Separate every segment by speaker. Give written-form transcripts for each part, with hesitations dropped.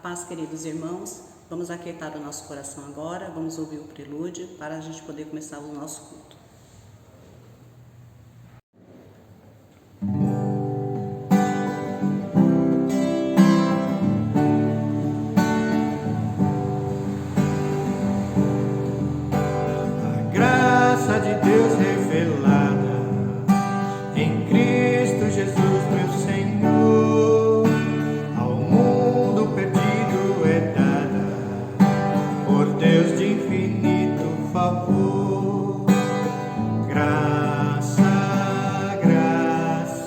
Speaker 1: paz, queridos irmãos, vamos aquietar o nosso coração agora, vamos ouvir o prelúdio para a gente poder começar o nosso culto.
Speaker 2: A graça de Deus revelada em Cristo Jesus, meu Senhor, ao mundo perdido é dada por Deus de infinito favor. Graça, graça,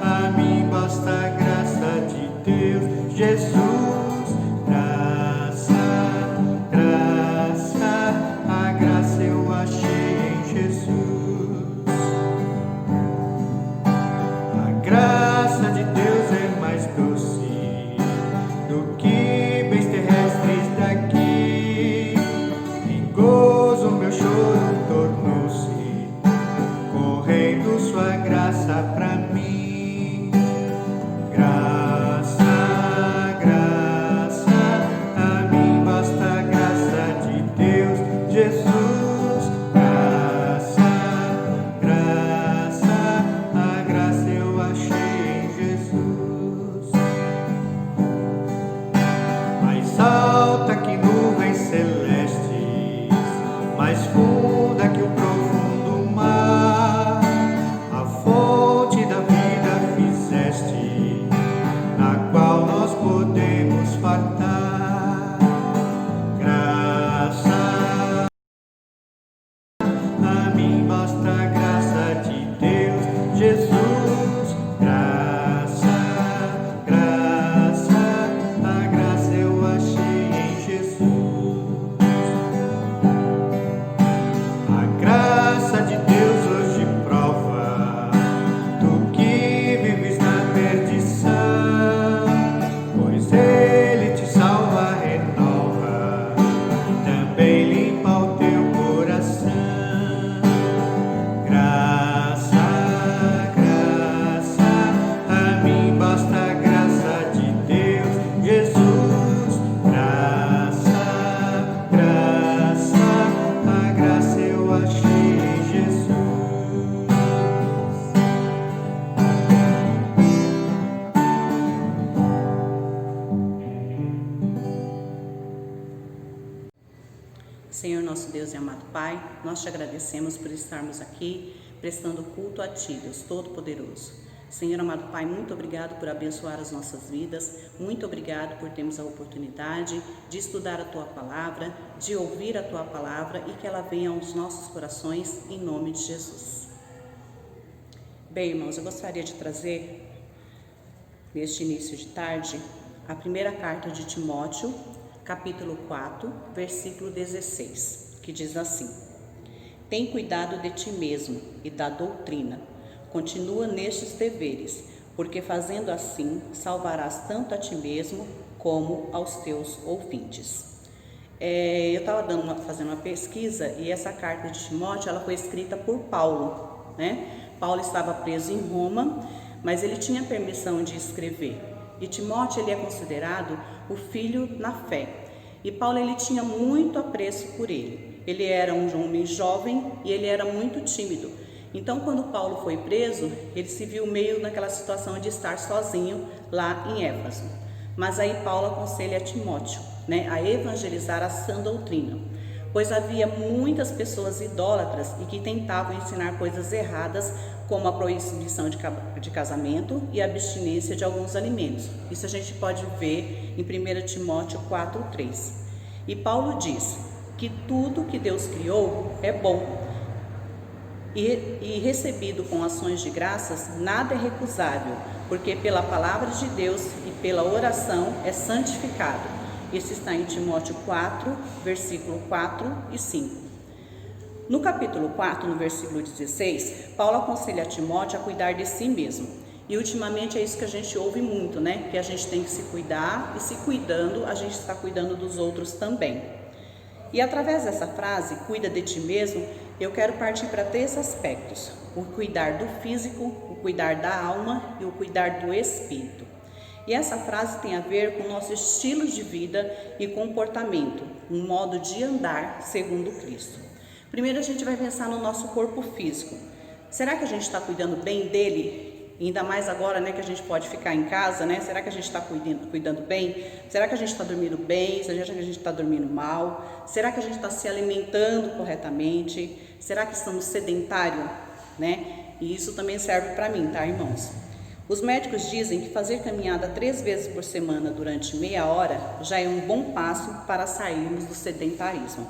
Speaker 2: a mim basta a graça de Deus, Jesus. Graça, graça, a graça eu achei em Jesus. A graça de Deus é mais doce do que bens terrestres daqui. Em gozo meu choro tornou-se, correndo sua graça pra mim. Graça, graça, a mim basta a graça de Deus, Jesus. Graça, graça, a graça eu achei em Jesus. Mais alta que nuvens celestes, mais funda que o profundo mar, a fonte da vida fizeste, na qual nós podemos fartar. Graça, a mim basta a graça de Deus, Jesus. Graça, graça, a graça eu achei em Jesus. A graça de Deus hoje prova tu que vives na perdição, pois Ele te salva, renova, também limpa o teu coração. Graça, graça, a mim basta a graça de Deus, Jesus. Graça, graça, a graça eu achei em Jesus.
Speaker 1: Senhor nosso Deus e amado Pai, nós te agradecemos por estarmos aqui prestando culto a Ti, Deus Todo-Poderoso. Senhor amado Pai, muito obrigado por abençoar as nossas vidas, muito obrigado por termos a oportunidade de estudar a Tua Palavra, de ouvir a Tua Palavra e que ela venha aos nossos corações, em nome de Jesus. Bem, irmãos, eu gostaria de trazer, neste início de tarde, a primeira carta de Timóteo, capítulo 4, versículo 16, que diz assim: Tem cuidado de ti mesmo e da doutrina, continua nestes deveres, porque fazendo assim salvarás tanto a ti mesmo como aos teus ouvintes. Eu estava fazendo uma pesquisa e essa carta de Timóteo ela foi escrita por Paulo, né? Paulo estava preso em Roma, mas ele tinha permissão de escrever. E Timóteo ele é considerado o filho na fé. E Paulo ele tinha muito apreço por ele. Ele era um homem jovem e ele era muito tímido. Então, quando Paulo foi preso, ele se viu meio naquela situação de estar sozinho lá em Éfeso. Mas aí Paulo aconselha a Timóteo, né, a evangelizar a sã doutrina, pois havia muitas pessoas idólatras e que tentavam ensinar coisas erradas, como a proibição de casamento e a abstinência de alguns alimentos. Isso a gente pode ver em 1 Timóteo 4:3. E Paulo diz que tudo que Deus criou é bom e recebido com ações de graças, nada é recusável, porque pela palavra de Deus e pela oração é santificado. Isso está em Timóteo 4, versículo 4 e 5. No capítulo 4, no versículo 16, Paulo aconselha a Timóteo a cuidar de si mesmo. E ultimamente é isso que a gente ouve muito, né? Que a gente tem que se cuidar e se cuidando, a gente está cuidando dos outros também. E através dessa frase, cuida de ti mesmo, eu quero partir para 3 aspectos: o cuidar do físico, o cuidar da alma e o cuidar do espírito. E essa frase tem a ver com o nosso estilo de vida e comportamento, um modo de andar segundo Cristo. Primeiro a gente vai pensar no nosso corpo físico. Será que a gente está cuidando bem dele? Ainda mais agora, né, que a gente pode ficar em casa, né? Será que a gente está cuidando bem? Será que a gente está dormindo bem? Será que a gente está dormindo mal? Será que a gente está se alimentando corretamente? Será que estamos sedentários, né? E isso também serve para mim, tá, irmãos? Os médicos dizem que fazer caminhada 3 vezes por semana durante meia hora já é um bom passo para sairmos do sedentarismo.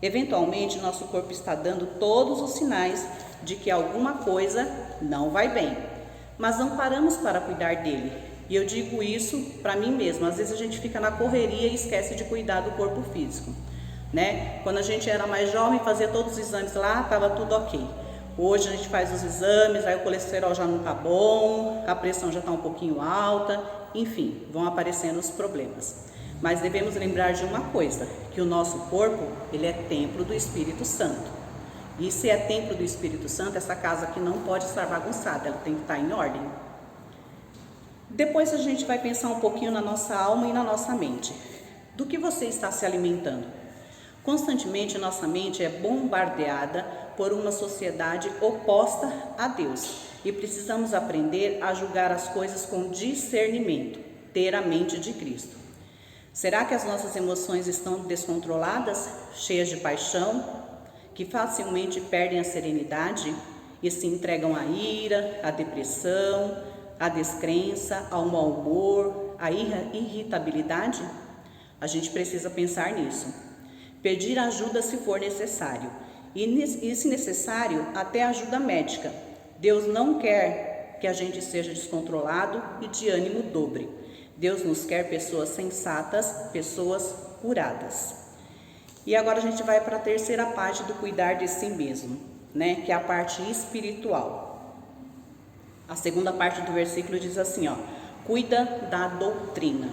Speaker 1: Eventualmente, nosso corpo está dando todos os sinais de que alguma coisa não vai bem, mas não paramos para cuidar dele. E eu digo isso para mim mesma. Às vezes a gente fica na correria e esquece de cuidar do corpo físico, né? Quando a gente era mais jovem, fazia todos os exames lá, estava tudo ok. Hoje a gente faz os exames, aí o colesterol já não está bom, a pressão já está um pouquinho alta, enfim, vão aparecendo os problemas. Mas devemos lembrar de uma coisa, que o nosso corpo, ele é templo do Espírito Santo. E se é templo do Espírito Santo, essa casa aqui não pode estar bagunçada, ela tem que estar em ordem. Depois a gente vai pensar um pouquinho na nossa alma e na nossa mente. Do que você está se alimentando? Constantemente nossa mente é bombardeada por uma sociedade oposta a Deus e precisamos aprender a julgar as coisas com discernimento, ter a mente de Cristo. Será que as nossas emoções estão descontroladas, cheias de paixão, que facilmente perdem a serenidade e se entregam à ira, à depressão, à descrença, ao mau humor, à irritabilidade? A gente precisa pensar nisso. Pedir ajuda se for necessário e se necessário, até ajuda médica. Deus não quer que a gente seja descontrolado e de ânimo dobre. Deus nos quer pessoas sensatas, pessoas curadas. E agora a gente vai para a terceira parte do cuidar de si mesmo, né? Que é a parte espiritual. A segunda parte do versículo diz assim, ó: cuida da doutrina.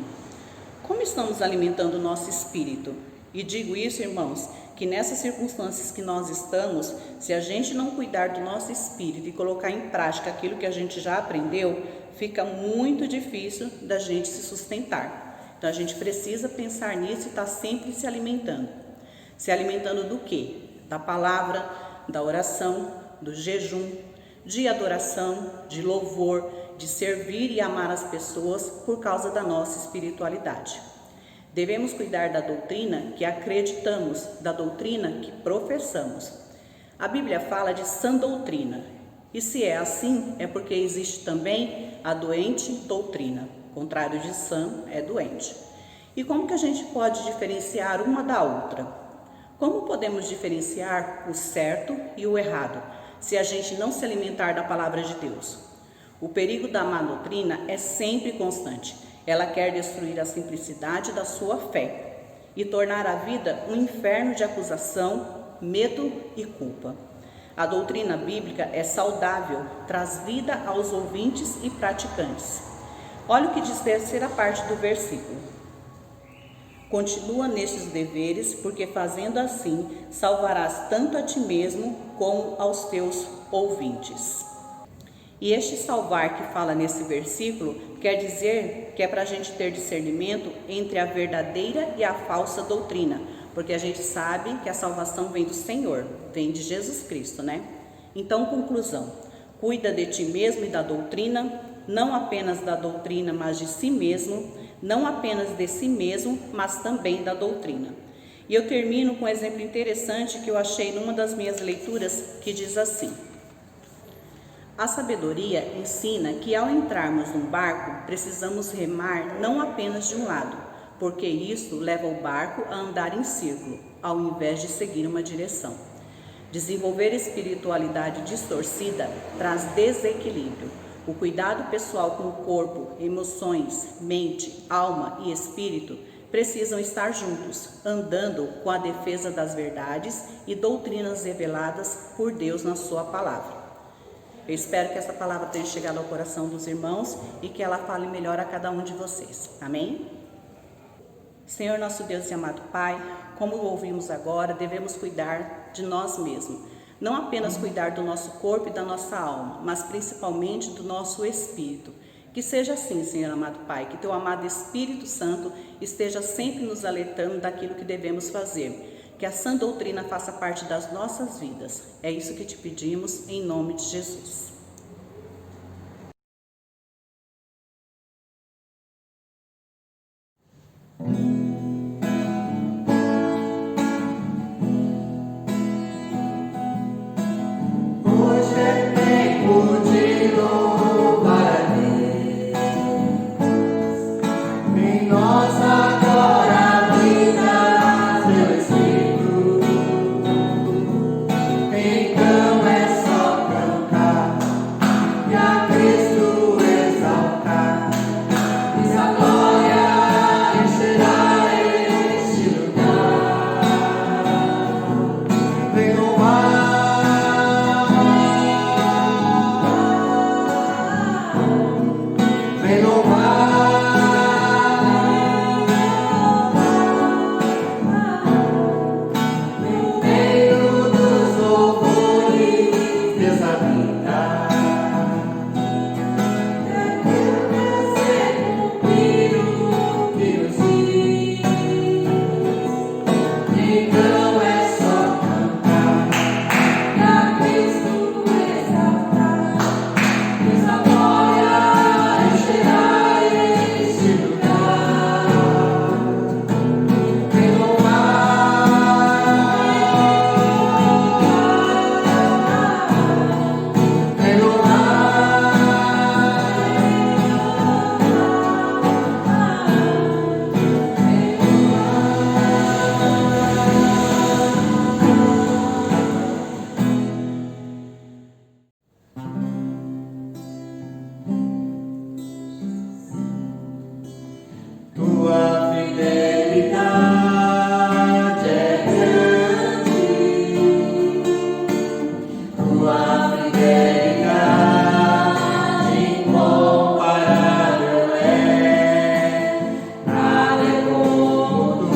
Speaker 1: Como estamos alimentando o nosso espírito? E digo isso, irmãos, que nessas circunstâncias que nós estamos, se a gente não cuidar do nosso espírito e colocar em prática aquilo que a gente já aprendeu, fica muito difícil da gente se sustentar. Então a gente precisa pensar nisso e estar sempre se alimentando. Se alimentando do quê? Da palavra, da oração, do jejum, de adoração, de louvor, de servir e amar as pessoas por causa da nossa espiritualidade. Devemos cuidar da doutrina que acreditamos, da doutrina que professamos. A Bíblia fala de sã doutrina, e se é assim, é porque existe também a doente doutrina. O contrário de sã é doente. E como que a gente pode diferenciar uma da outra? Como podemos diferenciar o certo e o errado, se a gente não se alimentar da palavra de Deus? O perigo da má doutrina é sempre constante. Ela quer destruir a simplicidade da sua fé e tornar a vida um inferno de acusação, medo e culpa. A doutrina bíblica é saudável, traz vida aos ouvintes e praticantes. Olha o que diz a terceira parte do versículo. Continua nestes deveres, porque fazendo assim, salvarás tanto a ti mesmo como aos teus ouvintes. E este salvar que fala nesse versículo quer dizer que é para a gente ter discernimento entre a verdadeira e a falsa doutrina, porque a gente sabe que a salvação vem do Senhor, vem de Jesus Cristo, né? Então, conclusão: cuida de ti mesmo e da doutrina, não apenas da doutrina, mas de si mesmo, não apenas de si mesmo, mas também da doutrina. E eu termino com um exemplo interessante que eu achei numa das minhas leituras, que diz assim: a sabedoria ensina que ao entrarmos num barco, precisamos remar não apenas de um lado, porque isso leva o barco a andar em círculo, ao invés de seguir uma direção. Desenvolver espiritualidade distorcida traz desequilíbrio. O cuidado pessoal com o corpo, emoções, mente, alma e espírito precisam estar juntos, andando com a defesa das verdades e doutrinas reveladas por Deus na sua palavra. Eu espero que essa palavra tenha chegado ao coração dos irmãos e que ela fale melhor a cada um de vocês. Amém? Senhor nosso Deus e amado Pai, como ouvimos agora, devemos cuidar de nós mesmos. Não apenas cuidar do nosso corpo e da nossa alma, mas principalmente do nosso espírito. Que seja assim, Senhor amado Pai, que Teu amado Espírito Santo esteja sempre nos alertando daquilo que devemos fazer, que a sã doutrina faça parte das nossas vidas. É isso que te pedimos, em nome de Jesus.
Speaker 2: Hoje é tempo de louvar a Deus. Em nós agora a vida seu Espírito. Então é só cantar e a Cristo exaltar. E a glória encherá este lugar. Vem louvar. Vem louvar, no meio dos louvores, Deus habita. Daquilo prazer cumprir o que nos diz. Então é só cantar e a Cristo exaltar. E a glória encherá este lugar. Vem louvar, vem Tua fidelidade é grande, tua fidelidade incomparável é. Nada é como tu,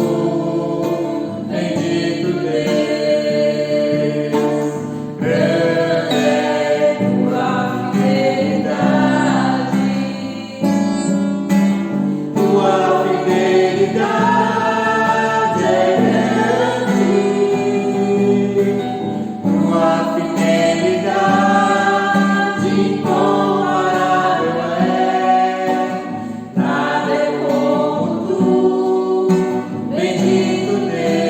Speaker 2: bendito Deus. Grande é tua fidelidade. Tua fidelidade é grande, tua fidelidade incomparável é. Nada é como tu, bendito Deus.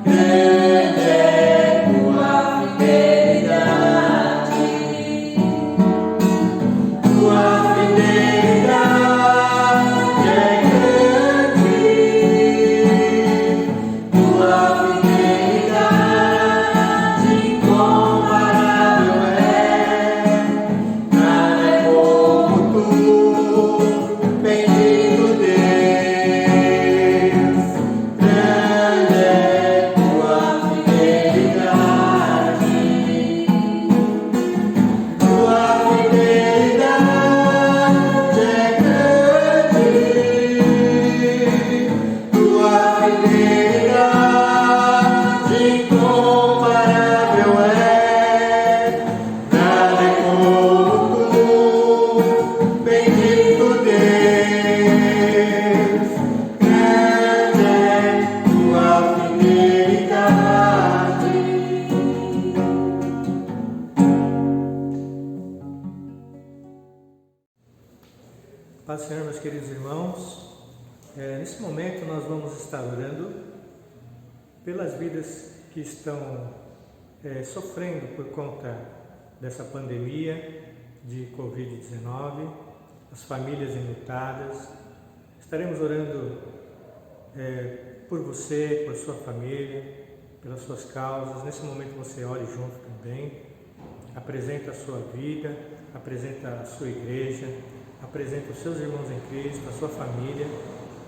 Speaker 2: Grande é tua fidelidade. Tua fidelidade é grande, tua fidelidade incomparável é. Nada é como tu, bendito Deus. Grande é tua fidelidade. Tua fidelidade é grande, tua fidelidade incomparável é. Nada é como tu, bendito Deus. Grande é tua fidelidade. Paz do Senhor, meus queridos irmãos. Nesse momento nós vamos estar orando pelas vidas que estão sofrendo por conta dessa pandemia de Covid-19, as famílias enlutadas. Estaremos orando por você, por sua família, pelas suas causas. Nesse momento você ore junto também, apresenta a sua vida, apresenta a sua igreja, apresenta os seus irmãos em Cristo, a sua família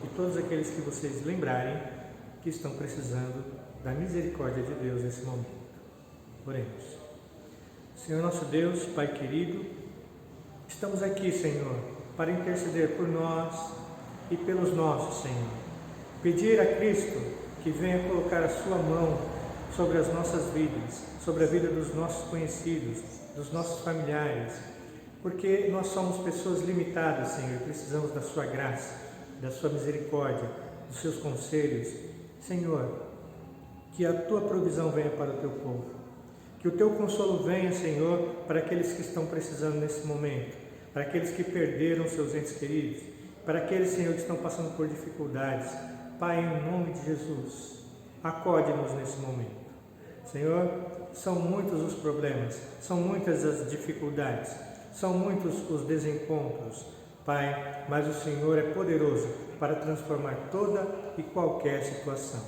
Speaker 2: e todos aqueles que vocês lembrarem que estão precisando da misericórdia de Deus nesse momento. Oremos. Senhor nosso Deus, Pai querido, estamos aqui, Senhor, para interceder por nós e pelos nossos, Senhor. Pedir a Cristo que venha colocar a sua mão sobre as nossas vidas, sobre a vida dos nossos conhecidos, dos nossos familiares, porque nós somos pessoas limitadas, Senhor, e precisamos da Sua graça, da Sua misericórdia, dos Seus conselhos. Senhor, que a Tua provisão venha para o Teu povo, que o Teu consolo venha, Senhor, para aqueles que estão precisando nesse momento, para aqueles que perderam seus entes queridos, para aqueles, Senhor, que estão passando por dificuldades. Pai, em nome de Jesus, acode-nos nesse momento. Senhor, são muitos os problemas, são muitas as dificuldades, são muitos os desencontros, Pai, mas o Senhor é poderoso para transformar toda e qualquer situação.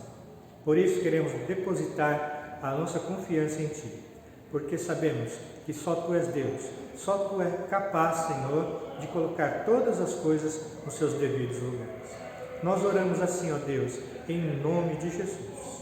Speaker 2: Por isso queremos depositar a nossa confiança em Ti, porque sabemos que só Tu és Deus, só Tu és capaz, Senhor, de colocar todas as coisas nos seus devidos lugares. Nós oramos assim, ó Deus, em nome de Jesus.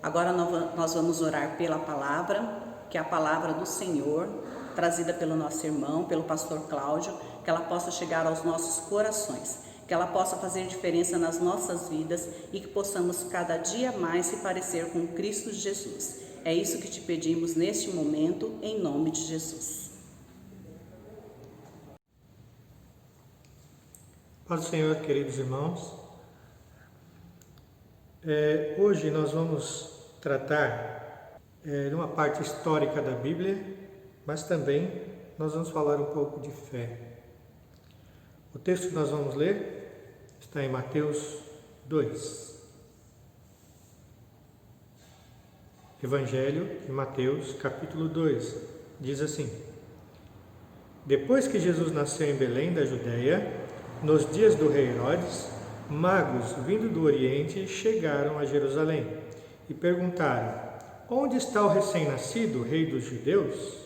Speaker 1: Agora nós vamos orar pela palavra, que é a palavra do Senhor, trazida pelo nosso irmão, pelo pastor Cláudio, que ela possa chegar aos nossos corações, que ela possa fazer diferença nas nossas vidas e que possamos cada dia mais se parecer com Cristo Jesus. É isso que te pedimos neste momento, em nome de Jesus.
Speaker 2: Paz do Senhor, queridos irmãos. Hoje nós vamos tratar de uma parte histórica da Bíblia, mas também nós vamos falar um pouco de fé. O texto que nós vamos ler está em Mateus 2. Evangelho de Mateus, capítulo 2, diz assim: Depois que Jesus nasceu em Belém da Judéia, nos dias do rei Herodes, magos vindo do Oriente chegaram a Jerusalém e perguntaram: Onde está o recém-nascido, rei dos judeus?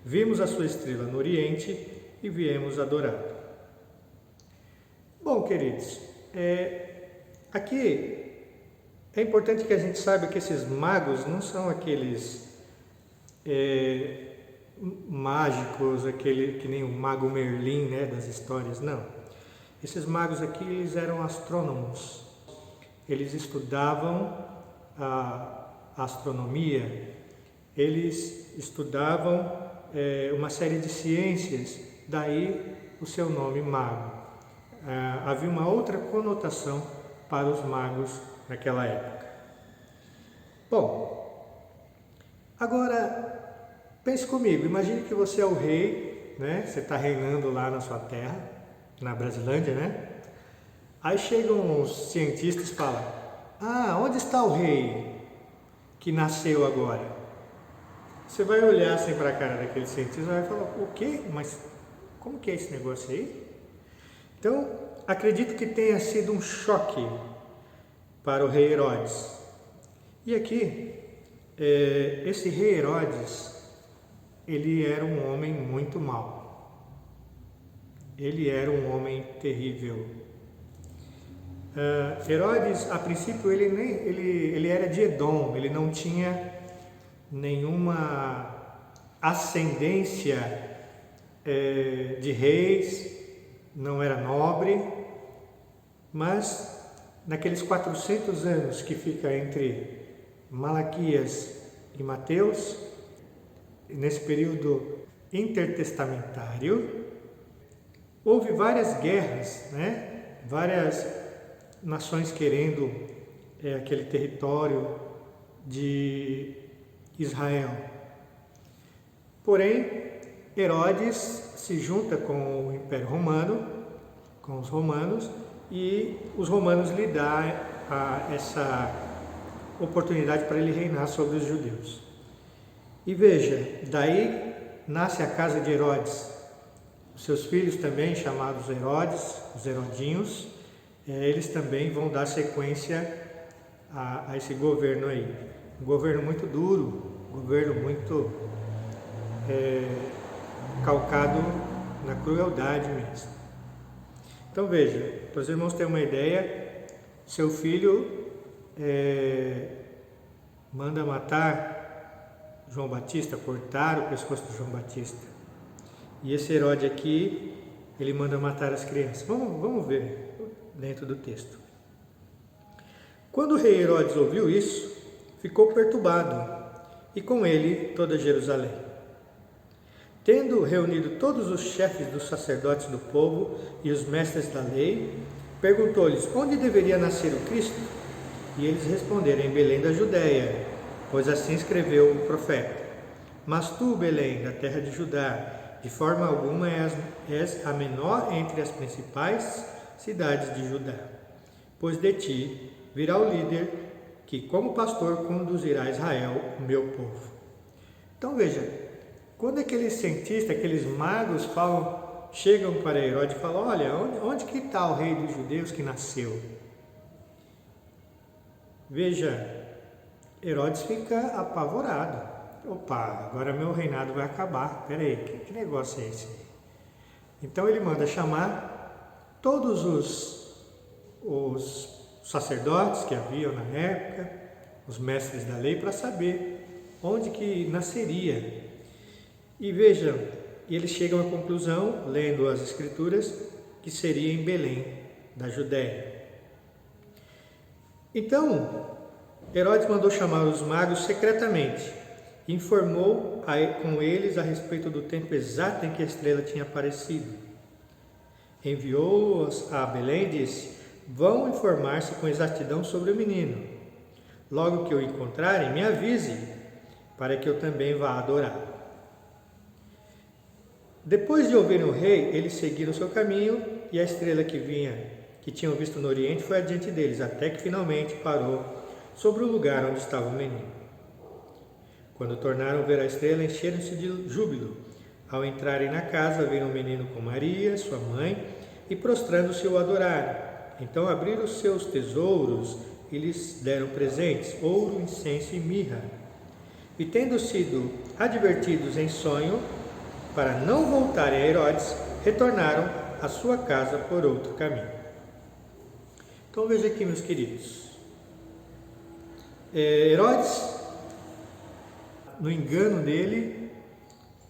Speaker 2: Vimos a sua estrela no Oriente e viemos adorá-lo. Bom, queridos, aqui é importante que a gente saiba que esses magos não são aqueles mágicos, aquele que nem o mago Merlin, né, das histórias, não. Esses magos aqui, eles eram astrônomos. Eles estudavam a astronomia, eles estudavam uma série de ciências, daí o seu nome mago. Havia uma outra conotação para os magos naquela época. Bom, agora pense comigo, imagine que você é o rei, né? Você está reinando lá na sua terra, na Brasilândia, né? Aí chegam os cientistas e falam: onde está o rei que nasceu agora? Você vai olhar assim para a cara daquele cientista e vai falar: o quê? Mas como que é esse negócio aí? Então, acredito que tenha sido um choque para o rei Herodes. E aqui, esse rei Herodes, ele era um homem muito mau. Ele era um homem terrível. Herodes, a princípio, ele era de Edom, ele não tinha nenhuma ascendência de reis, não era nobre, mas naqueles 400 anos que fica entre Malaquias e Mateus, nesse período intertestamentário, houve várias guerras, né? Várias nações querendo aquele território de Israel. Porém, Herodes se junta com o Império Romano, com os romanos, e os romanos lhe dão essa oportunidade para ele reinar sobre os judeus. E veja, daí nasce a casa de Herodes. Os seus filhos também, chamados Herodes, os Herodinhos, eles também vão dar sequência a esse governo aí. Um governo muito duro, um governo muito calcado na crueldade mesmo. Então veja, para os irmãos terem uma ideia, seu filho manda matar João Batista, cortar o pescoço de João Batista. E esse Herodes aqui, ele manda matar as crianças. Vamos ver dentro do texto. Quando o rei Herodes ouviu isso, ficou perturbado, e com ele toda Jerusalém. Tendo reunido todos os chefes dos sacerdotes do povo e os mestres da lei, perguntou-lhes onde deveria nascer o Cristo. E eles responderam: em Belém da Judéia, pois assim escreveu o profeta. Mas tu, Belém, da terra de Judá, de forma alguma és a menor entre as principais cidades de Judá, pois de ti virá o líder que, como pastor, conduzirá a Israel, o meu povo. Então veja, quando aqueles cientistas, aqueles magos chegam para Herodes e falam: olha, onde que está o rei dos judeus que nasceu? Veja, Herodes fica apavorado. Opa, agora meu reinado vai acabar. Peraí, que negócio é esse? Então ele manda chamar todos os sacerdotes que haviam na época, os mestres da lei, para saber onde que nasceria. E vejam, eles chegam à conclusão, lendo as escrituras, que seria em Belém da Judéia. Então, Herodes mandou chamar os magos secretamente, informou com eles a respeito do tempo exato em que a estrela tinha aparecido. Enviou-os a Belém e disse: vão informar-se com exatidão sobre o menino. Logo que o encontrarem, me avise, para que eu também vá adorar. Depois de ouvirem o rei, eles seguiram o seu caminho, e a estrela que tinham visto no oriente foi adiante deles, até que finalmente parou sobre o lugar onde estava o menino. Quando tornaram a ver a estrela, encheram-se de júbilo. Ao entrarem na casa, viram o menino com Maria, sua mãe, e prostrando-se o adoraram. Então abriram os seus tesouros e lhes deram presentes, ouro, incenso e mirra. E tendo sido advertidos em sonho, para não voltarem a Herodes, retornaram à sua casa por outro caminho. Então veja aqui, meus queridos. Herodes, no engano dele,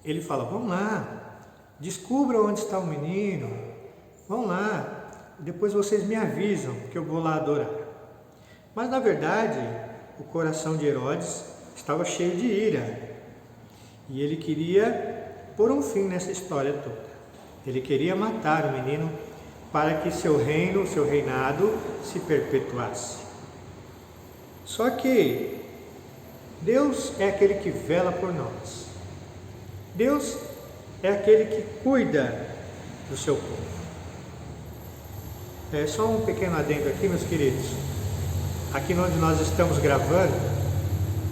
Speaker 2: ele fala: vão lá, descubram onde está o menino, vão lá, depois vocês me avisam que eu vou lá adorar. Mas na verdade, o coração de Herodes estava cheio de ira, e ele queria pôr um fim nessa história toda. Ele queria matar o menino para que seu reinado se perpetuasse. Só que Deus é aquele que vela por nós. Deus é aquele que cuida do seu povo. Só um pequeno adendo aqui, meus queridos. Aqui onde nós estamos gravando,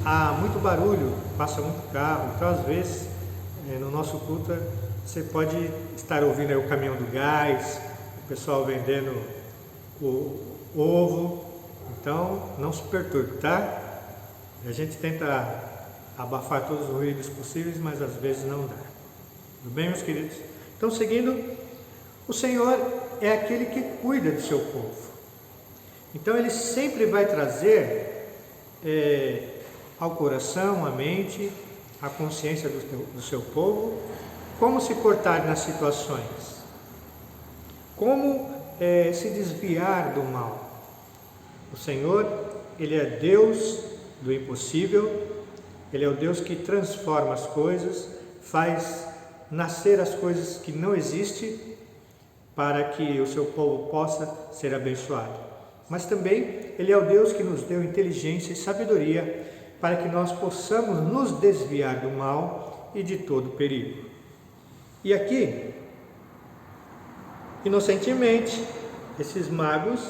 Speaker 2: há muito barulho, passa muito carro, então às vezes no nosso culto você pode estar ouvindo aí o caminhão do gás, o pessoal vendendo o ovo, então não se perturbe, tá? A gente tenta abafar todos os ruídos possíveis, mas às vezes não dá. Tudo bem, meus queridos? Então, seguindo, o Senhor é aquele que cuida do seu povo. Então, Ele sempre vai trazer ao coração, à mente, à consciência do seu povo, como se portar nas situações, como se desviar do mal. O Senhor, Ele é Deus do impossível, Ele é o Deus que transforma as coisas, faz nascer as coisas que não existem, para que o seu povo possa ser abençoado. Mas também Ele é o Deus que nos deu inteligência e sabedoria para que nós possamos nos desviar do mal e de todo perigo. E aqui, inocentemente, esses magos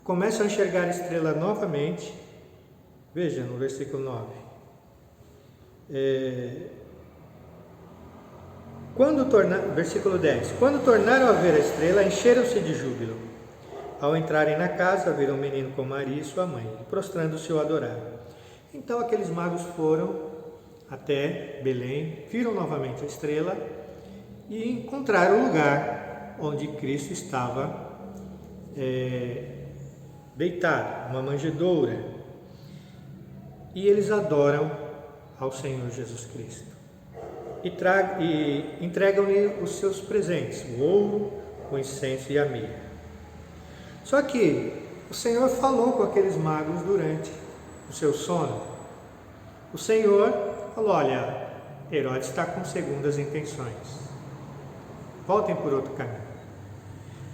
Speaker 2: começam a enxergar a estrela novamente. Veja no versículo 9. Versículo 10. Quando tornaram a ver a estrela, encheram-se de júbilo. Ao entrarem na casa, viram o menino com Maria e sua mãe, e prostrando-se o adoraram. Então aqueles magos foram até Belém, viram novamente a estrela e encontraram o lugar onde Cristo estava deitado, uma manjedoura. E eles adoram ao Senhor Jesus Cristo. E entregam-lhe os seus presentes, o ouro, o incenso e a mirra. Só que o Senhor falou com aqueles magos durante o seu sono. O Senhor falou: olha, Herodes está com segundas intenções, voltem por outro caminho.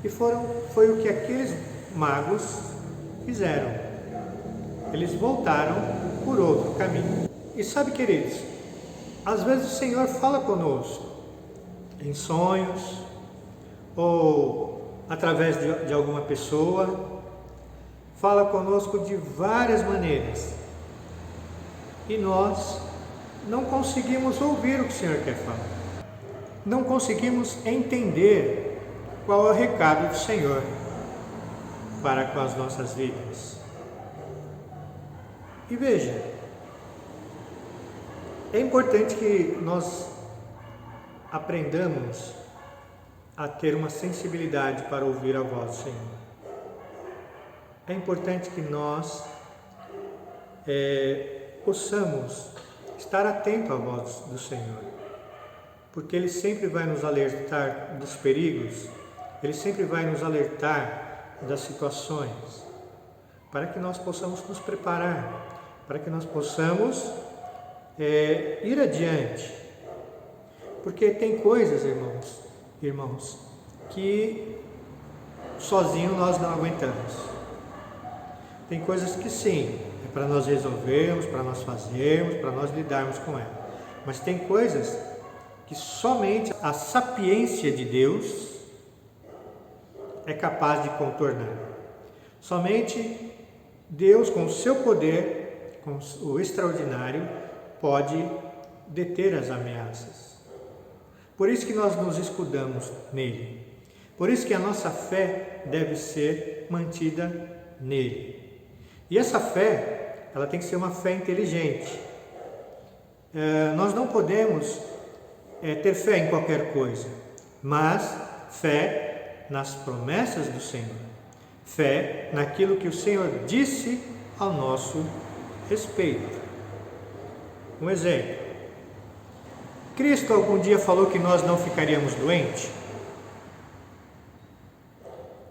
Speaker 2: E foi o que aqueles magos fizeram. Eles voltaram por outro caminho. E sabe, queridos, às vezes o Senhor fala conosco em sonhos ou através de alguma pessoa, fala conosco de várias maneiras. E nós não conseguimos ouvir o que o Senhor quer falar. Não conseguimos entender qual é o recado do Senhor para com as nossas vidas. E veja, é importante que nós aprendamos a ter uma sensibilidade para ouvir a voz do Senhor. É importante que nós possamos estar atento à voz do Senhor, porque Ele sempre vai nos alertar dos perigos, Ele sempre vai nos alertar das situações, para que nós possamos nos preparar, para que nós possamos ir adiante. Porque tem coisas, irmãos, que sozinho nós não aguentamos. Tem coisas que sim, é para nós resolvermos, para nós fazermos, para nós lidarmos com ela. Mas tem coisas que somente a sapiência de Deus é capaz de contornar. Somente Deus, com o seu poder, com o extraordinário, pode deter as ameaças. Por isso que nós nos escudamos nele. Por isso que a nossa fé deve ser mantida nele. E essa fé, ela tem que ser uma fé inteligente. Nós não podemos ter fé em qualquer coisa, mas fé nas promessas do Senhor. Fé naquilo que o Senhor disse ao nosso respeito. Um exemplo. Cristo algum dia falou que nós não ficaríamos doentes?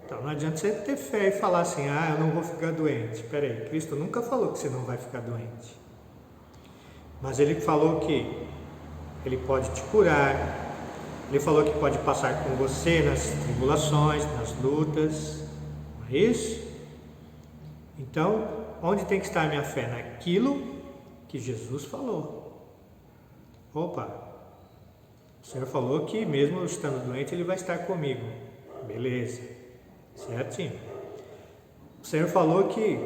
Speaker 2: Então não adianta você ter fé e falar assim: eu não vou ficar doente. Espera aí, Cristo nunca falou que você não vai ficar doente. Mas Ele falou que Ele pode te curar. Ele falou que pode passar com você nas tribulações, nas lutas. Não é isso? Então, onde tem que estar a minha fé? Naquilo que Jesus falou. Opa! O Senhor falou que mesmo eu estando doente, Ele vai estar comigo. Beleza, certinho. O Senhor falou que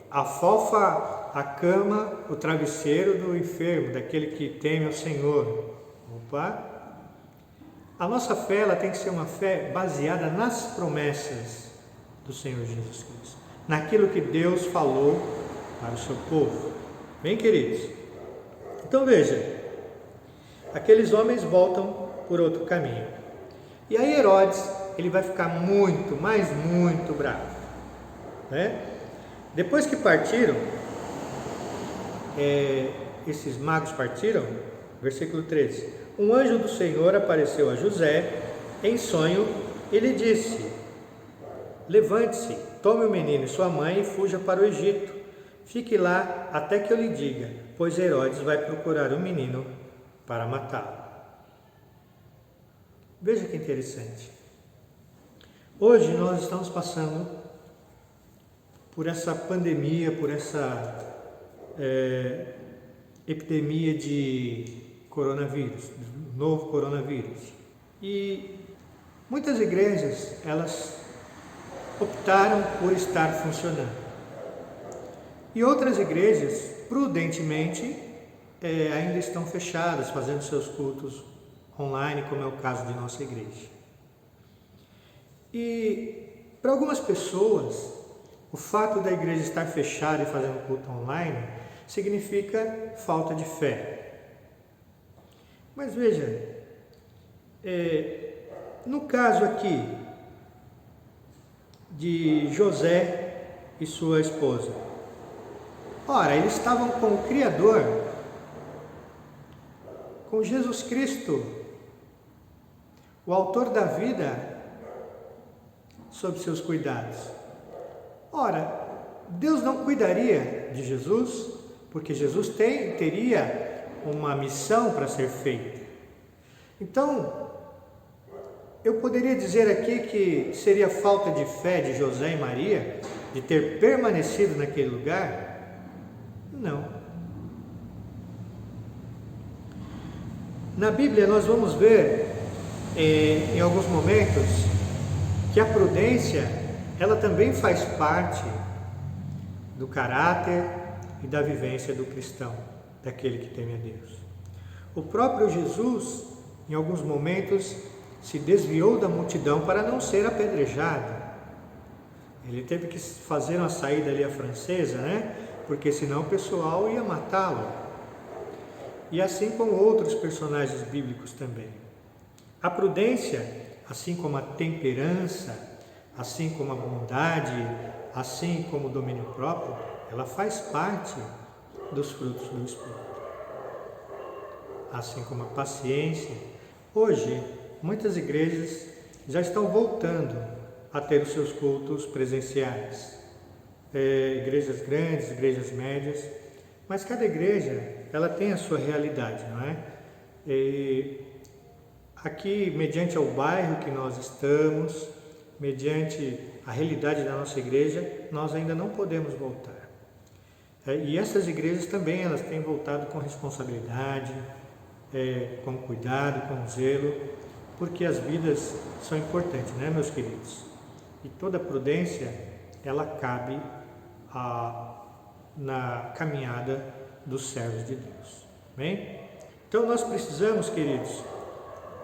Speaker 2: afofa a cama, o travesseiro do enfermo, daquele que teme ao Senhor. Opa! A nossa fé, ela tem que ser uma fé baseada nas promessas do Senhor Jesus Cristo, naquilo que Deus falou para o seu povo. Bem, queridos? Então veja, aqueles homens voltam por outro caminho. E aí Herodes, ele vai ficar muito, mas muito bravo, né? Depois que partiram, esses magos partiram, versículo 13: um anjo do Senhor apareceu a José em sonho e lhe disse: levante-se, tome o menino e sua mãe e fuja para o Egito. Fique lá até que eu lhe diga, pois Herodes vai procurar o menino para matá-lo. Veja que interessante. Hoje nós estamos passando por essa pandemia, por essa epidemia de coronavírus, novo coronavírus. E muitas igrejas, elas optaram por estar funcionando. E outras igrejas, prudentemente, ainda estão fechadas, fazendo seus cultos online, como é o caso de nossa igreja. E para algumas pessoas, o fato da igreja estar fechada e fazendo culto online significa falta de fé. Mas veja, no caso aqui de José e sua esposa, ora, eles estavam com o Criador, com Jesus Cristo, o autor da vida, sob seus cuidados. Ora, Deus não cuidaria de Jesus, porque Jesus teria uma missão para ser feita. Então, eu poderia dizer aqui que seria falta de fé de José e Maria de ter permanecido naquele lugar? Não. Na Bíblia nós vamos ver em alguns momentos que a prudência ela também faz parte do caráter e da vivência do cristão, daquele que teme a Deus. O próprio Jesus, em alguns momentos, se desviou da multidão para não ser apedrejado. Ele teve que fazer uma saída ali à francesa, né? Porque senão o pessoal ia matá-lo. E assim como outros personagens bíblicos também. A prudência, assim como a temperança, assim como a bondade, assim como o domínio próprio, ela faz parte dos frutos do Espírito. Assim como a paciência. Hoje, muitas igrejas já estão voltando a ter os seus cultos presenciais. Igrejas grandes, igrejas médias, mas cada igreja ela tem a sua realidade, não é? Aqui, mediante o bairro que nós estamos, mediante a realidade da nossa igreja, nós ainda não podemos voltar. E essas igrejas também elas têm voltado com responsabilidade, com cuidado, com zelo, porque as vidas são importantes, né, meus queridos? E toda prudência, ela cabe na caminhada dos servos de Deus. Bem? Então nós precisamos, queridos,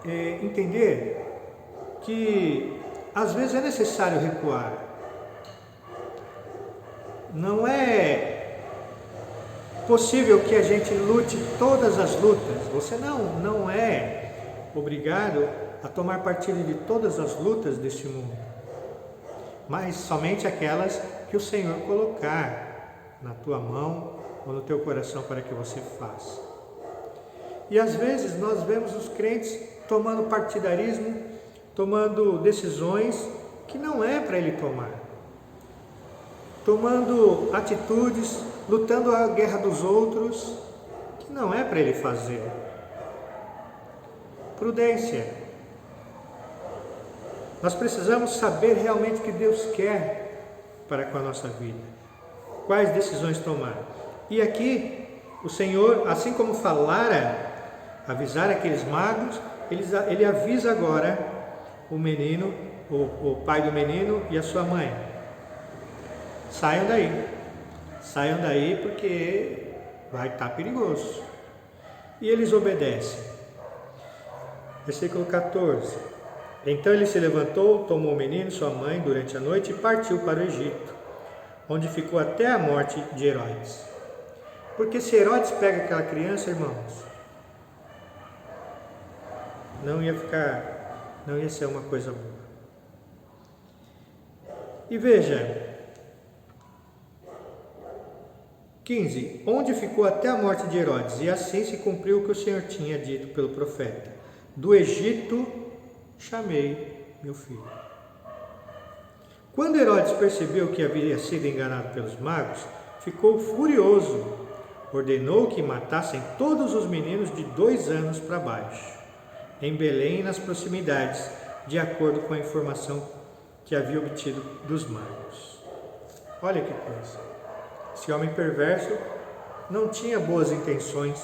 Speaker 2: entender que às vezes é necessário recuar. Não é possível que a gente lute todas as lutas. Você não é obrigado a tomar partido de todas as lutas deste mundo, mas somente aquelas que o Senhor colocar na tua mão ou no teu coração para que você faça. E às vezes nós vemos os crentes tomando partidarismo, tomando decisões que não é para ele tomar, tomando atitudes, lutando a guerra dos outros, que não é para ele fazer. Prudência. Nós precisamos saber realmente o que Deus quer para com a nossa vida, quais decisões tomar. E aqui o Senhor, assim como falara, avisar aqueles magos, ele avisa agora o menino, o pai do menino e a sua mãe. Saiam daí porque vai estar perigoso. E eles obedecem. Versículo 14. Então ele se levantou, tomou o menino e sua mãe durante a noite e partiu para o Egito, onde ficou até a morte de Herodes. Porque se Herodes pega aquela criança, irmãos, não ia ser uma coisa boa. E veja, 15. Onde ficou até a morte de Herodes, e assim se cumpriu o que o Senhor tinha dito pelo profeta: do Egito chamei meu filho. Quando Herodes percebeu que havia sido enganado pelos magos, ficou furioso. Ordenou que matassem todos os meninos de 2 anos para baixo, em Belém e nas proximidades, de acordo com a informação que havia obtido dos magos. Olha que coisa. Esse homem perverso não tinha boas intenções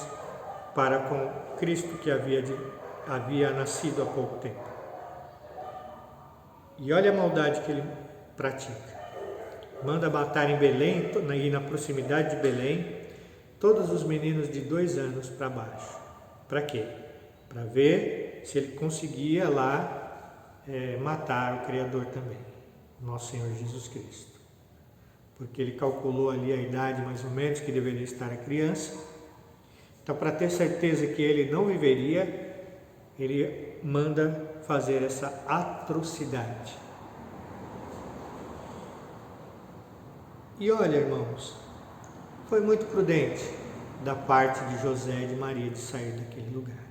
Speaker 2: para com Cristo que havia nascido há pouco tempo. E olha a maldade que ele pratica. Manda matar em Belém e na proximidade de Belém todos os meninos de 2 anos para baixo. Para quê? Para ver se ele conseguia lá matar o Criador também, nosso Senhor Jesus Cristo. Porque ele calculou ali a idade mais ou menos que deveria estar a criança. Então, para ter certeza que ele não viveria, ele manda fazer essa atrocidade. E olha, irmãos, foi muito prudente da parte de José e de Maria de sair daquele lugar.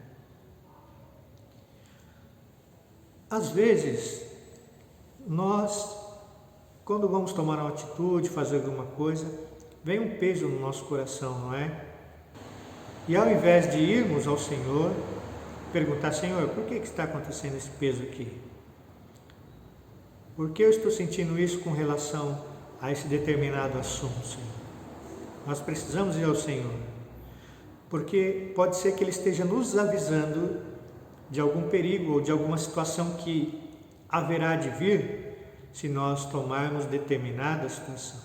Speaker 2: Às vezes, nós quando vamos tomar uma atitude, fazer alguma coisa, vem um peso no nosso coração, não é? E ao invés de irmos ao Senhor, perguntar, Senhor, por que está acontecendo esse peso aqui? Por que eu estou sentindo isso com relação a esse determinado assunto, Senhor? Nós precisamos ir ao Senhor, porque pode ser que Ele esteja nos avisando de algum perigo ou de alguma situação que haverá de vir se nós tomarmos determinada situação.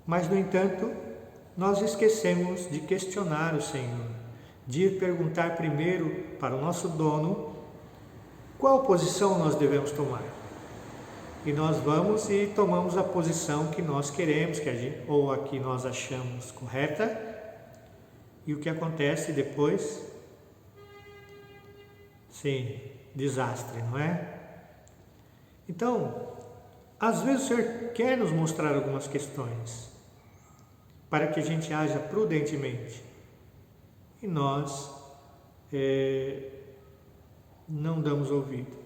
Speaker 2: Mas, no entanto, nós esquecemos de questionar o Senhor, de ir perguntar primeiro para o nosso dono qual posição nós devemos tomar. E nós vamos e tomamos a posição que nós queremos, ou a que nós achamos correta. E o que acontece depois? Sim, desastre, não é? Então, às vezes o Senhor quer nos mostrar algumas questões para que a gente haja prudentemente. E nós não damos ouvido.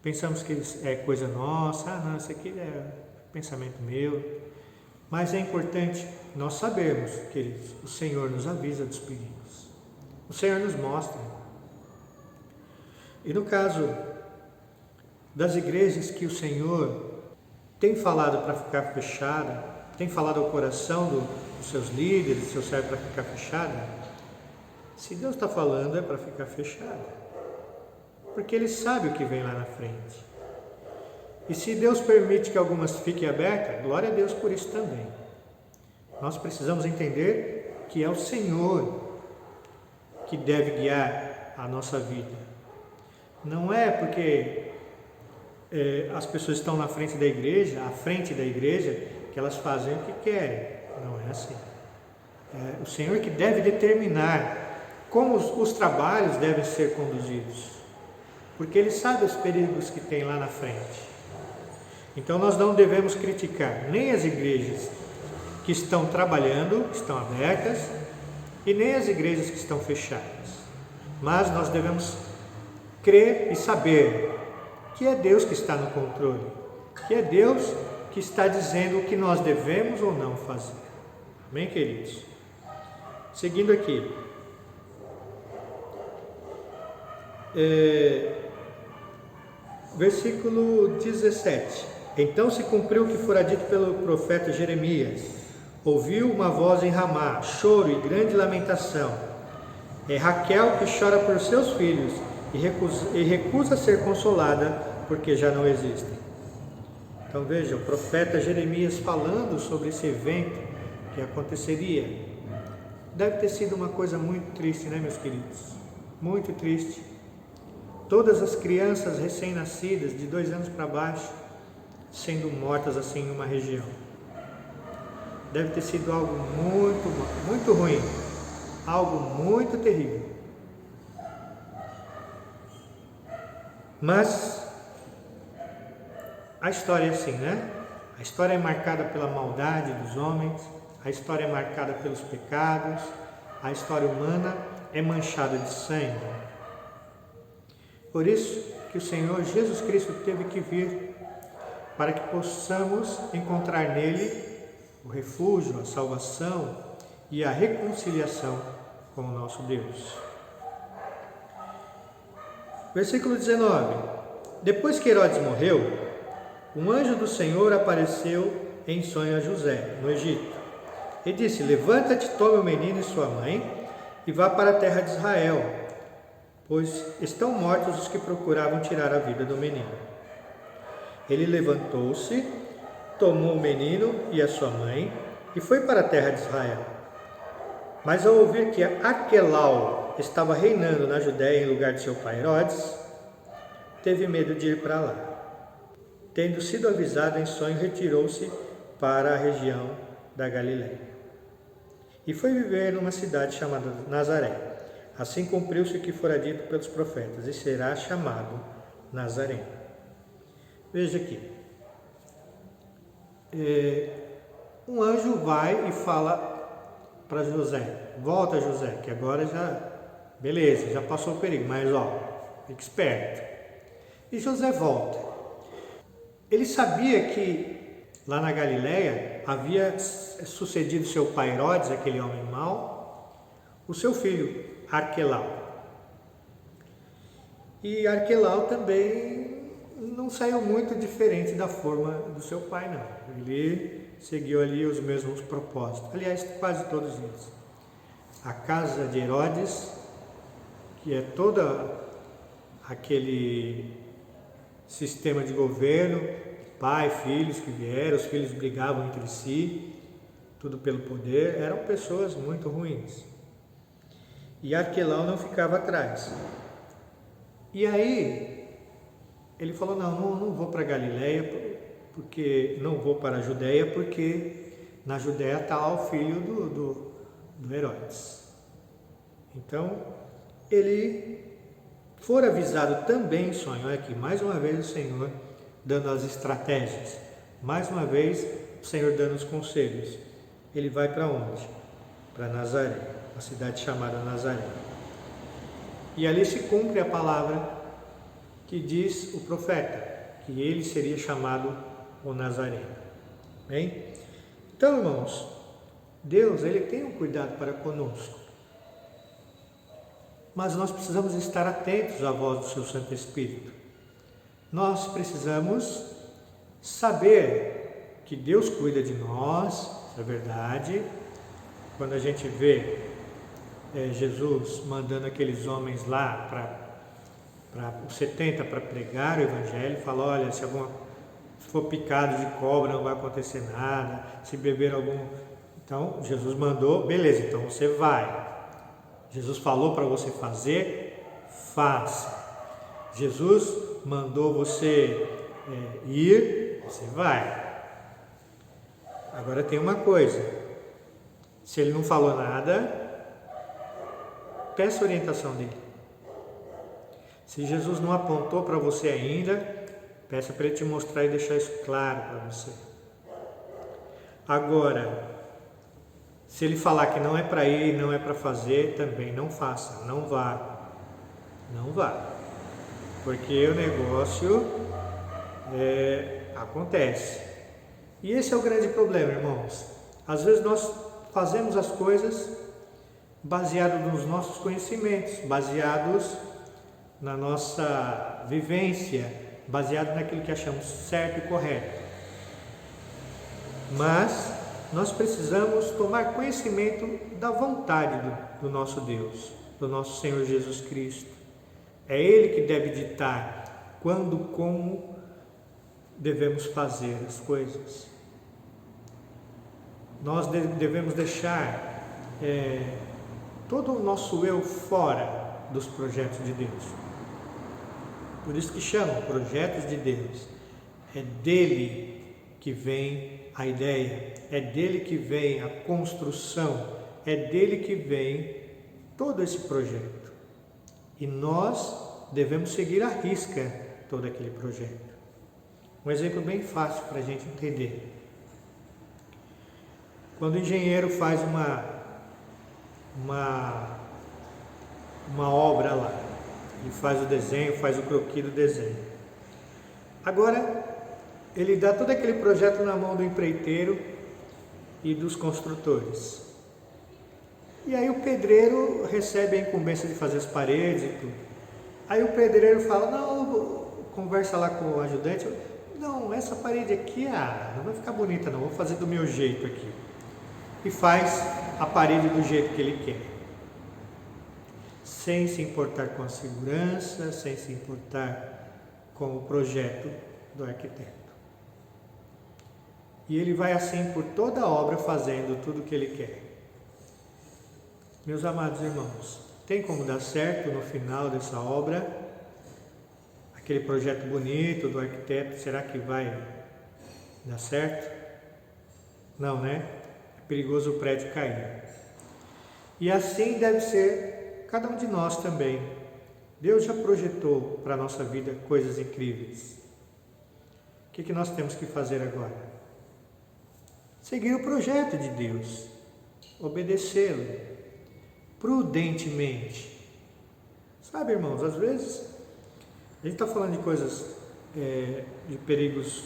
Speaker 2: Pensamos que é coisa nossa, não, isso aqui é pensamento meu. Mas é importante nós sabermos, queridos, o Senhor nos avisa dos perigos. O Senhor nos mostra. E no caso das igrejas que o Senhor tem falado para ficar fechada, tem falado ao coração dos seus líderes, dos seus servos para ficar fechada, se Deus está falando é para ficar fechada. Porque Ele sabe o que vem lá na frente. E se Deus permite que algumas fiquem abertas, glória a Deus por isso também. Nós precisamos entender que é o Senhor que deve guiar a nossa vida. Não é porque as pessoas estão na frente da igreja, à frente da igreja, que elas fazem o que querem. Não é assim. É o Senhor que deve determinar como os trabalhos devem ser conduzidos. Porque Ele sabe os perigos que tem lá na frente. Então nós não devemos criticar nem as igrejas que estão trabalhando, que estão abertas, e nem as igrejas que estão fechadas. Mas nós devemos crer e saber que é Deus que está no controle, que é Deus que está dizendo o que nós devemos ou não fazer. Amém, queridos? Seguindo aqui. Versículo 17. Então se cumpriu o que fora dito pelo profeta Jeremias. Ouviu uma voz em Ramá, choro e grande lamentação. É Raquel que chora por seus filhos e recusa ser consolada porque já não existem. Então veja, o profeta Jeremias falando sobre esse evento que aconteceria. Deve ter sido uma coisa muito triste, né, meus queridos? Muito triste. Todas as crianças recém-nascidas, de 2 anos para baixo, sendo mortas assim em uma região. Deve ter sido algo muito ruim, algo muito terrível. Mas a história é assim, né? A história é marcada pela maldade dos homens, a história é marcada pelos pecados, a história humana é manchada de sangue. Por isso que o Senhor Jesus Cristo teve que vir, para que possamos encontrar nele o refúgio, a salvação e a reconciliação com o nosso Deus. Versículo 19. Depois que Herodes morreu, um anjo do Senhor apareceu em sonho a José, no Egito, e disse: levanta-te, tome o menino e sua mãe, e vá para a terra de Israel, pois estão mortos os que procuravam tirar a vida do menino. Ele levantou-se, tomou o menino e a sua mãe, e foi para a terra de Israel. Mas ao ouvir que Arquelau estava reinando na Judéia em lugar de seu pai Herodes, teve medo de ir para lá. Tendo sido avisado em sonho, retirou-se para a região da Galiléia. E foi viver numa cidade chamada Nazaré. Assim cumpriu-se o que fora dito pelos profetas, e será chamado Nazareno. Veja aqui. Um anjo vai e fala para José: volta, José, que agora beleza, já passou o perigo, mas fique esperto. E José volta. Ele sabia que lá na Galileia, havia sucedido seu pai Herodes, aquele homem mau, o seu filho Arquelau. E Arquelau também não saiu muito diferente da forma do seu pai, não. Ele seguiu ali os mesmos propósitos. Aliás, quase todos eles. A casa de Herodes, que é todo aquele sistema de governo, pai, filhos que vieram, os filhos brigavam entre si, tudo pelo poder, eram pessoas muito ruins. E Arquelau não ficava atrás. E aí, ele falou, não vou para Galileia, porque não vou para a Judéia, porque na Judéia está lá o filho do Herodes. Então, ele for avisado também em sonho. Olha aqui, mais uma vez o Senhor dando as estratégias, mais uma vez o Senhor dando os conselhos. Ele vai para onde? Para Nazaré, uma cidade chamada Nazaré. E ali se cumpre a palavra que diz o profeta, que ele seria chamado o Nazareno. Bem? Então, irmãos, Deus, ele tem um cuidado para conosco. Mas nós precisamos estar atentos à voz do seu Santo Espírito. Nós precisamos saber que Deus cuida de nós, isso é verdade. Quando a gente vê Jesus mandando aqueles homens lá para os 70 para pregar o Evangelho, fala, olha, se for picado de cobra não vai acontecer nada, se beber algum... Então, Jesus mandou, beleza, então você vai. Jesus falou para você fazer, faça. Jesus mandou você ir, você vai. Agora tem uma coisa, se ele não falou nada, peça a orientação dele. Se Jesus não apontou para você ainda, peça para ele te mostrar e deixar isso claro para você. Agora, se ele falar que não é para ir, não é para fazer, também não faça, não vá. Não vá. Porque o negócio acontece. E esse é o grande problema, irmãos. Às vezes nós fazemos as coisas baseados nos nossos conhecimentos, baseados na nossa vivência, baseados naquilo que achamos certo e correto. Mas nós precisamos tomar conhecimento da vontade do nosso Deus, do nosso Senhor Jesus Cristo. É Ele que deve ditar quando, como devemos fazer as coisas. Nós devemos deixar todo o nosso eu fora dos projetos de Deus. Por isso que chamam projetos de Deus. É dele que vem a ideia, é dele que vem a construção, é dele que vem todo esse projeto. E nós devemos seguir à risca todo aquele projeto. Um exemplo bem fácil para a gente entender. Quando o engenheiro faz uma obra lá, ele faz o desenho, faz o croquis do desenho. Agora, ele dá todo aquele projeto na mão do empreiteiro e dos construtores. E aí o pedreiro recebe a incumbência de fazer as paredes e tudo. Aí o pedreiro fala, não, conversa lá com o ajudante, não, essa parede aqui, não vai ficar bonita não, vou fazer do meu jeito aqui. E faz a parede do jeito que ele quer. Sem se importar com a segurança, sem se importar com o projeto do arquiteto. E ele vai assim por toda a obra fazendo tudo o que ele quer. Meus amados irmãos, tem como dar certo no final dessa obra? Aquele projeto bonito do arquiteto, será que vai dar certo? Não, né? É perigoso o prédio cair. E assim deve ser cada um de nós também. Deus já projetou para a nossa vida coisas incríveis. O que nós temos que fazer agora? Seguir o projeto de Deus, obedecê-lo, prudentemente. Sabe, irmãos, às vezes a gente está falando de coisas, de perigos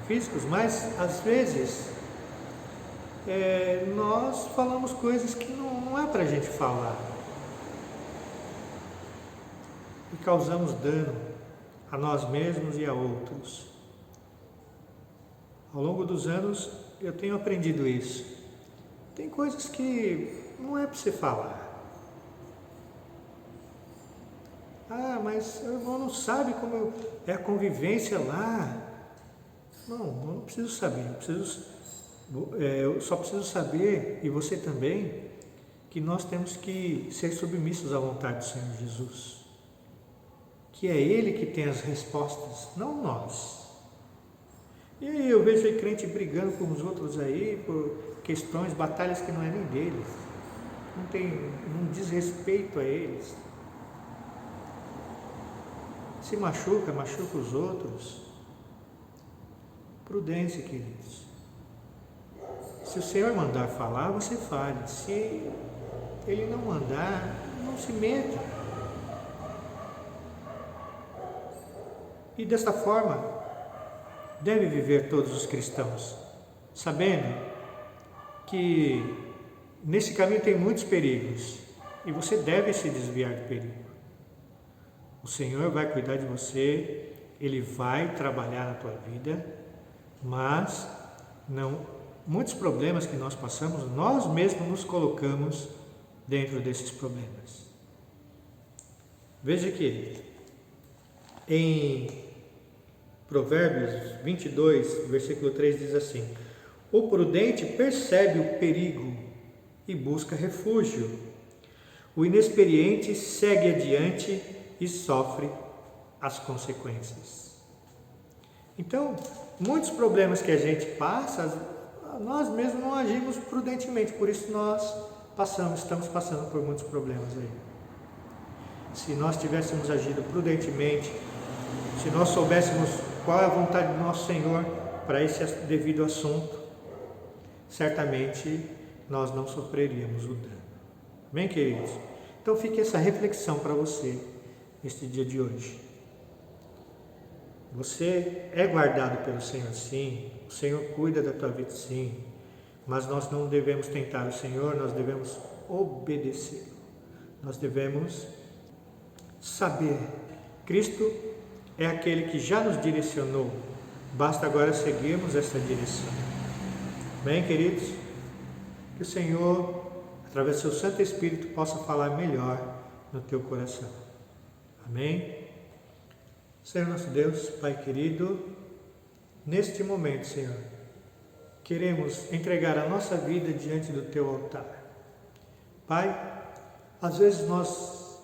Speaker 2: físicos, mas às vezes nós falamos coisas que não é para a gente falar e causamos dano a nós mesmos e a outros. Ao longo dos anos eu tenho aprendido isso. Tem coisas que não é para você falar. Ah, mas o irmão não sabe como é a convivência lá. Não, eu não preciso saber. Eu só preciso saber, e você também, que nós temos que ser submissos à vontade do Senhor Jesus. Que é Ele que tem as respostas, não nós. E aí eu vejo aí crente brigando com os outros aí por questões, batalhas que não é nem deles. Não diz respeito a eles. Se machuca os outros. Prudência, queridos. Se o Senhor mandar falar, você fale. Se Ele não mandar, não se meta. E desta forma, deve viver todos os cristãos, sabendo que nesse caminho tem muitos perigos e você deve se desviar do perigo. O Senhor vai cuidar de você, Ele vai trabalhar na tua vida, mas muitos problemas que nós passamos, nós mesmos nos colocamos dentro desses problemas. Veja que em Provérbios 22, versículo 3 diz assim: o prudente percebe o perigo e busca refúgio. O inexperiente segue adiante e sofre as consequências. Então, muitos problemas que a gente passa, nós mesmos não agimos prudentemente, por isso nós estamos passando por muitos problemas aí. Se nós tivéssemos agido prudentemente, se nós soubéssemos qual é a vontade do nosso Senhor para esse devido assunto, certamente nós não sofreríamos o dano. Amém, queridos? Então fique essa reflexão para você neste dia de hoje. Você é guardado pelo Senhor, sim. O Senhor cuida da tua vida, sim. Mas nós não devemos tentar o Senhor, nós devemos obedecê-lo. Nós devemos saber. Cristo é aquele que já nos direcionou. Basta agora seguirmos essa direção. Bem, queridos, que o Senhor, através do seu Santo Espírito, possa falar melhor no teu coração. Amém? Senhor nosso Deus, Pai querido, neste momento, Senhor, queremos entregar a nossa vida diante do teu altar. Pai, às vezes nós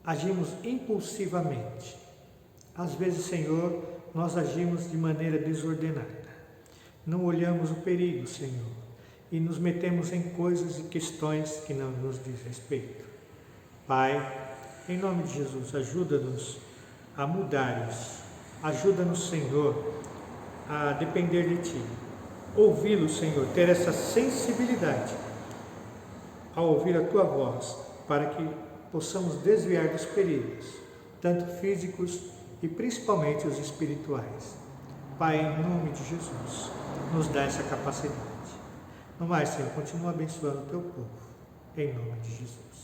Speaker 2: agimos impulsivamente. Às vezes, Senhor, nós agimos de maneira desordenada. Não olhamos o perigo, Senhor, e nos metemos em coisas e questões que não nos diz respeito. Pai, em nome de Jesus, ajuda-nos a mudar isso. Ajuda-nos, Senhor, a depender de Ti. Ouvi-lo, Senhor, ter essa sensibilidade ao ouvir a Tua voz, para que possamos desviar dos perigos, tanto físicos e principalmente os espirituais. Pai, em nome de Jesus, nos dá essa capacidade. No mais, Senhor, continua abençoando o Teu povo, em nome de Jesus.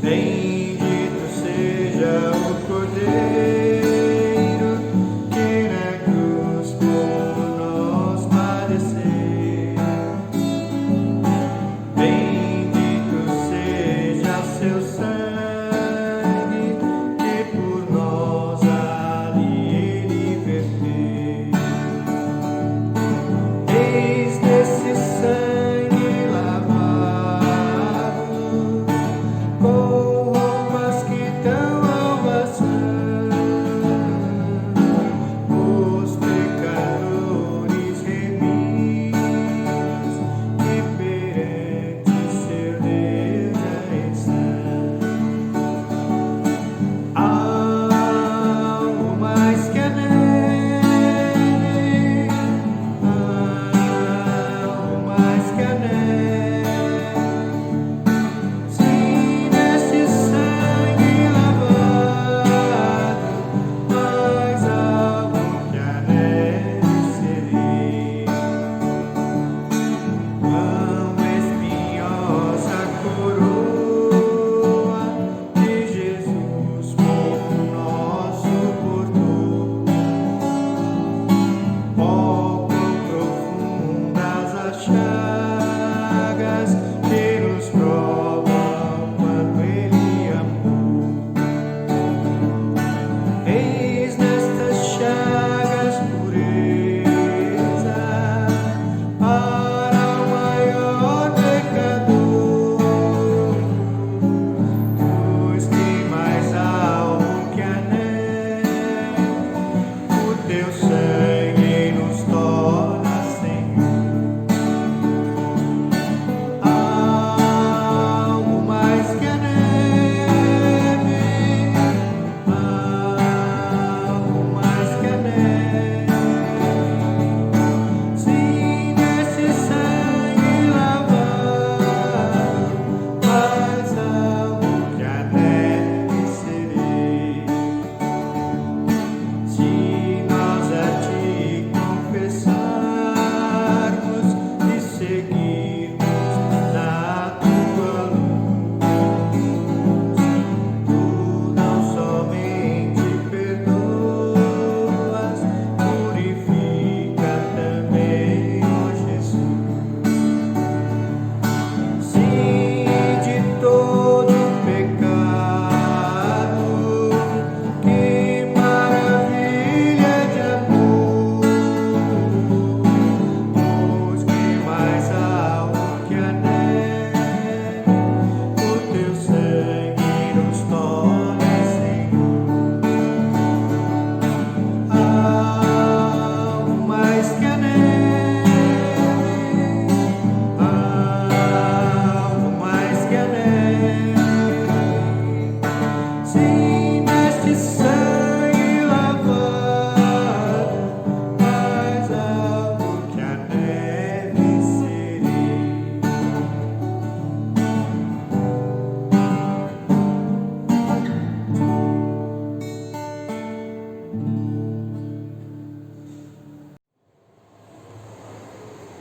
Speaker 2: Bendito seja o Cordeiro que na cruz por nós padeceu. Bendito seja seu sangue que por nós ali ele verteu. Eis desse sangue lavado, com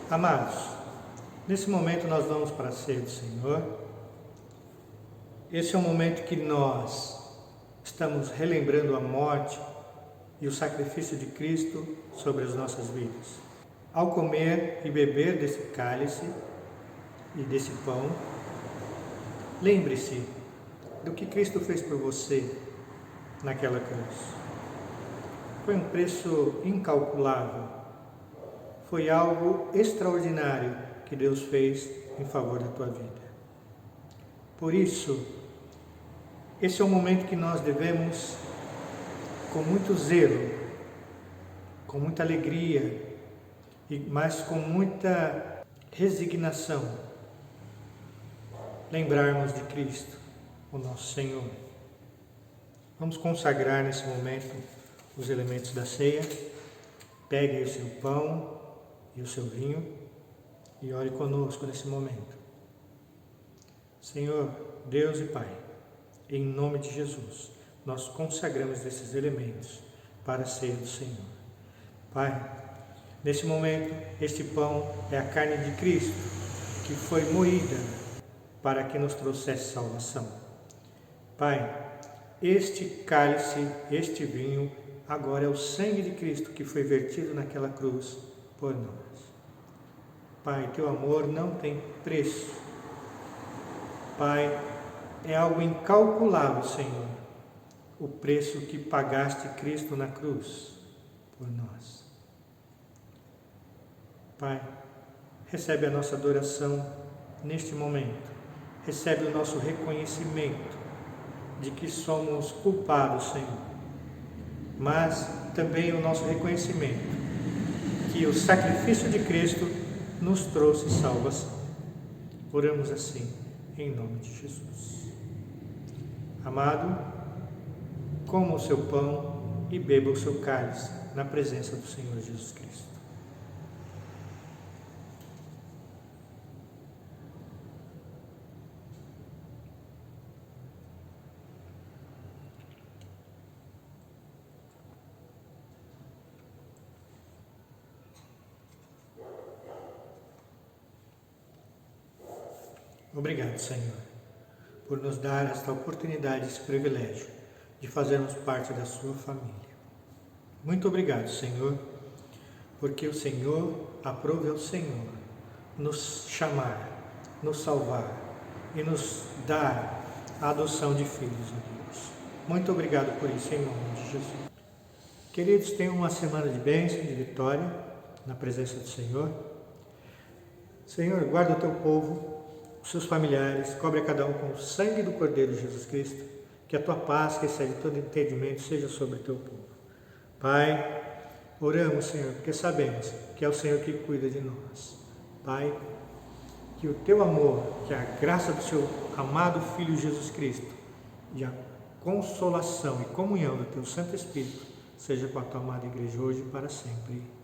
Speaker 2: Amados, nesse momento nós vamos para a ceia do Senhor. Esse é o momento que nós estamos relembrando a morte e o sacrifício de Cristo sobre as nossas vidas. Ao comer e beber desse cálice e desse pão, lembre-se do que Cristo fez por você naquela cruz. Foi um preço incalculável. Foi algo extraordinário que Deus fez em favor da tua vida. Por isso, esse é o momento que nós devemos, com muito zelo, com muita alegria, mas com muita resignação, lembrarmos de Cristo, o nosso Senhor. Vamos consagrar nesse momento os elementos da ceia. Pegue o seu pão e o seu vinho e ore conosco nesse momento. Senhor, Deus e Pai, em nome de Jesus, nós consagramos esses elementos para a ceia do Senhor. Pai, nesse momento, este pão é a carne de Cristo, que foi moída para que nos trouxesse salvação. Pai, este cálice, este vinho, agora é o sangue de Cristo que foi vertido naquela cruz por nós. Pai, teu amor não tem preço. Pai, é algo incalculável, Senhor, o preço que pagaste Cristo na cruz por nós. Pai, recebe a nossa adoração neste momento. Recebe o nosso reconhecimento de que somos culpados, Senhor. Mas também o nosso reconhecimento que o sacrifício de Cristo nos trouxe salvação. Oramos assim, em nome de Jesus. Amado, coma o seu pão e beba o seu cálice na presença do Senhor Jesus Cristo. Obrigado, Senhor, por nos dar esta oportunidade, esse privilégio de fazermos parte da sua família. Muito obrigado, Senhor, porque o Senhor aprove ao Senhor nos chamar, nos salvar e nos dar a adoção de filhos a Deus. Muito obrigado por isso, em nome de Jesus. Queridos, tenham uma semana de bênção, de vitória na presença do Senhor. Senhor, guarda o teu povo, seus familiares, cobre a cada um com o sangue do Cordeiro Jesus Cristo, que a tua paz, que excede todo entendimento, seja sobre o teu povo. Pai, oramos, Senhor, porque sabemos que é o Senhor que cuida de nós. Pai, que o teu amor, que a graça do seu amado Filho Jesus Cristo e a consolação e comunhão do teu Santo Espírito seja com a tua amada igreja hoje e para sempre.